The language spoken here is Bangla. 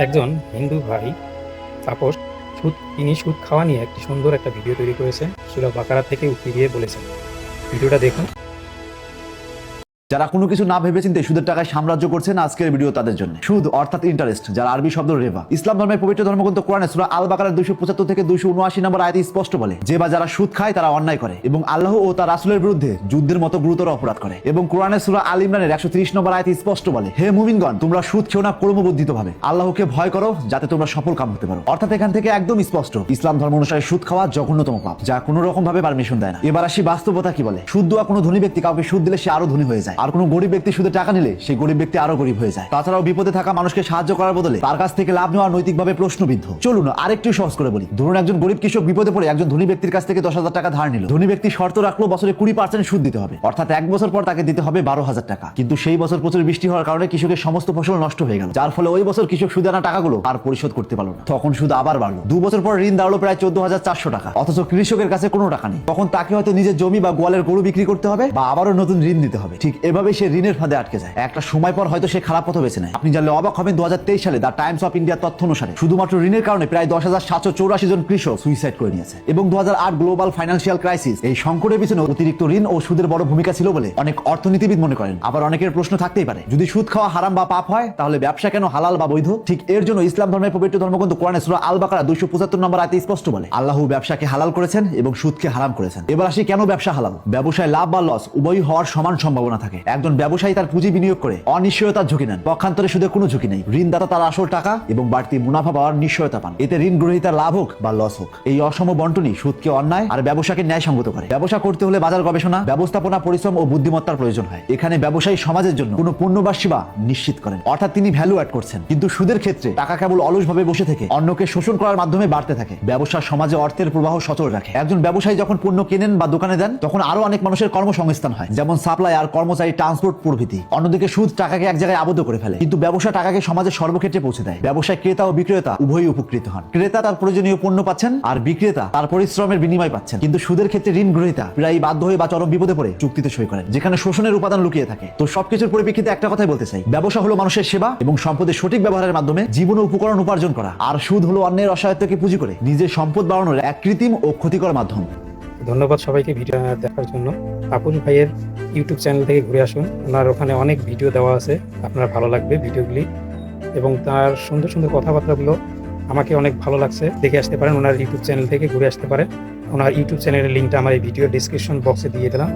একজন হিন্দু ভাই তাপস তিনি সুদ খাওয়া নিয়ে একটি সুন্দর একটা ভিডিও তৈরি করেছেন। সূরা বাকারা থেকে উক্তি দিয়ে বলেছেন। ভিডিওটা দেখুন। যারা কোনো কিছু না ভেবেচিন্তে সুদের টাকায় সাম্রাজ্য করছেন, আজকের ভিডিও তাদের জন্য। সুদ অর্থাৎ ইন্টারেস্ট, যার আরবি শব্দ রেবা। ইসলাম ধর্মের পবিত্র ধর্মগ্রন্থ কোরআনে সূরা আল বাকারার 275 থেকে 279 নম্বর আয়াতে স্পষ্ট বলে যে বা যারা সুদ খায় তারা অন্যায় করে এবং আল্লাহ ও তার রাসূলের বিরুদ্ধে যুদ্ধের মতো গুরুতর অপরাধ করে। এবং কোরআনে সূরা আল ইমরানের 130 নম্বর আয়াতে স্পষ্ট বলে, হে মুমিনগণ, তোমরা সুদ খেও না ক্রমবর্ধিতভাবে, আল্লাহকে ভয় করো যাতে তোমরা সফল কাম হতে পারো। অর্থাৎ এখান থেকে একদম স্পষ্ট ইসলাম ধর্ম অনুসারে সুদ খাওয়া জঘন্যতম পাপ, যা কোনো রকম ভাবে পারমিশন দেয় না। এবার আসি বাস্তবতা কি বলে। সুদ দেওয়া কোনো ধনী ব্যক্তি কাউকে সুদ দিলে সে আরো ধনী হয়ে যায়, আর কোনো গরিব ব্যক্তি সুদে টাকা নিলে সেই গরিব ব্যক্তি আরো গরিব হয়ে যায়। তাছাড়াও বিপদে থাকা মানুষকে সাহায্য করার বদলে তার কাছ থেকে লাভ নেওয়া নৈতিকভাবে প্রশ্নবিদ্ধ। চলুন আরেকটু সহজ করে বলি। ধরুন একজন গরিব কৃষক বিপদে পড়ে একজন ধনী ব্যক্তির কাছ থেকে 10,000 টাকা ধার নিল। ধনী ব্যক্তি শর্ত রাখলো বছরে 20% সুদ দিতে হবে, অর্থাৎ 1 বছর পর তাকে দিতে হবে 12,000 টাকা। কিন্তু সেই বছর প্রচুর বৃষ্টি হওয়ার কারণে কৃষকের সমস্ত ফসল নষ্ট হয়ে গেল, যার ফলে ওই বছর কৃষক সুদে আনা টাকাগুলো আর পরিশোধ করতে পারলো না। তখন সুদ আবার বাড়লো। 2 বছর পর ঋণ দাঁড়ালো প্রায় 14,400 টাকা, অথচ কৃষকের কাছে কোনো টাকা নেই। তখন তাকে হয়তো নিজের জমি বা গোয়ালের গরু বিক্রি করতে হবে বা আবারও নতুন ঋণ দিতে হবে। ঠিক এভাবেই সে ঋণের ফাঁদে আটকে যায়। একটা সময় পর হয়তো সে খারাপ পথ বেছে নেয়। আপনি জানলে অবাক হবেন, 2023 সালে দ্য টাইমস অফ ইন্ডিয়ার তথ্য অনুসারে শুধুমাত্র ঋণের কারণে প্রায় 10,784 জন কৃষক সুইসাইড করে নিয়েছে। এবং 2008 গ্লোবাল ফাইন্যান্সিয়াল ক্রাইসিস, এই সংকটের পিছনে অতিরিক্ত ঋণ ও সুদের বড় ভূমিকা ছিল বলে অনেক অর্থনীতিবিদ মনে করেন। আবার অনেকের প্রশ্ন থাকতেই পারে, যদি সুদ খাওয়া হারাম বা পাপ হয়, তাহলে ব্যবসা কেন হালাল বা বৈধ? ঠিক এর জন্য ইসলাম ধর্মের পবিত্র ধর্মগ্রন্থ কোরআনে সূরা আল বাকারা 275 নম্বর আয়াতে স্পষ্ট বলে, আল্লাহ ব্যবসাকে হালাল করেছেন এবং সুদকে হারাম করেছেন। এবার আসি কেন ব্যবসা হালাল। ব্যবসায় লাভ বা লস উভয়ই হওয়ার সমান সম্ভাবনা থাকে। একজন ব্যবসায়ী তার পুঁজি বিনিয়োগ করে অনিশ্চয়তার ঝুঁকি নেন, পক্ষান্তরে সুদের কোনো ঝুঁকি নেই। ঋণদাতা তার আসল টাকা এবং বাড়তি মুনাফা পাওয়ার নিশ্চয়তা পান। এতে ঋণ গ্রহীতার লাভ হোক বা লস হোক, এই অসম বন্টনই সুদকে অন্যায় আর ব্যবসাকে ন্যায়সঙ্গত করে। ব্যবসা করতে হলে বাজার গবেষণা, ব্যবস্থাপনা, পরিশ্রম ও বুদ্ধিমত্তার প্রয়োজন হয়। এখানে ব্যবসায়ী সমাজের জন্য কোনো পণ্য বা সেবা নিশ্চিত করেন, অর্থাৎ তিনি ভ্যালু অ্যাড করছেন। কিন্তু সুদের ক্ষেত্রে টাকা কেবল অলসভাবে বসে থেকে অন্যকে শোষণ করার মাধ্যমে বাড়তে থাকে। ব্যবসা সমাজে অর্থের প্রবাহ সচল রাখে। একজন ব্যবসায়ী যখন পণ্য কেনেন বা দোকানে দেন, তখন আরো অনেক মানুষের কর্মসংস্থান হয়, যেমন সাপ্লায়ার, কর্মচারী, ট্রান্সপোর্ট প্রভৃতি। অন্যদিকে সুদ টাকাকে এক জায়গায় আবদ্ধ করে ফেলে, কিন্তু ব্যবসা টাকাকে সমাজের সর্বক্ষেত্রে পৌঁছে দেয়। ব্যবসায় ক্রেতা ও বিক্রেতা উভয়ই উপকৃত হন। ক্রেতা তার প্রয়োজনীয় পণ্য পাচ্ছেন আর বিক্রেতা তার পরিশ্রমের বিনিময় পাচ্ছেন। কিন্তু সুদের ক্ষেত্রে ঋণ গ্রহীতা প্রায় বাধ্য হয়ে বা চরম বিপদে পড়ে চুক্তিতে সই করেন, যেখানে শোষণের উপাদান লুকিয়ে থাকে। তো সবকিছুর পরিপ্রেক্ষিতে একটা কথাই বলতে চাই, ব্যবসা হলো মানুষের সেবা এবং সম্পদের সঠিক ব্যবহারের মাধ্যমে জীবন ও উপকরণ উপার্জন করা, আর সুদ হলো অন্যের অসহায়তাকে পুঁজি করে নিজের সম্পদ বাড়ানোর এক কৃত্রিম ও ক্ষতিকর মাধ্যম। ধন্যবাদ সবাইকে ভিডিও দেখার জন্য। তাপস ভাইয়ের ইউটিউব চ্যানেল থেকে ঘুরে আসুন, ওনার ওখানে অনেক ভিডিও দেওয়া আছে, আপনার ভালো লাগবে ভিডিওগুলি, এবং তার সুন্দর সুন্দর কথাবার্তাগুলো আমাকে অনেক ভালো লাগছে। দেখে আসতে পারেন, ওনার ইউটিউব চ্যানেল থেকে ঘুরে আসতে পারেন। ওনার ইউটিউব চ্যানেলের লিঙ্কটা আমার এই ভিডিও ডিসক্রিপশন বক্সে দিয়ে দিলাম।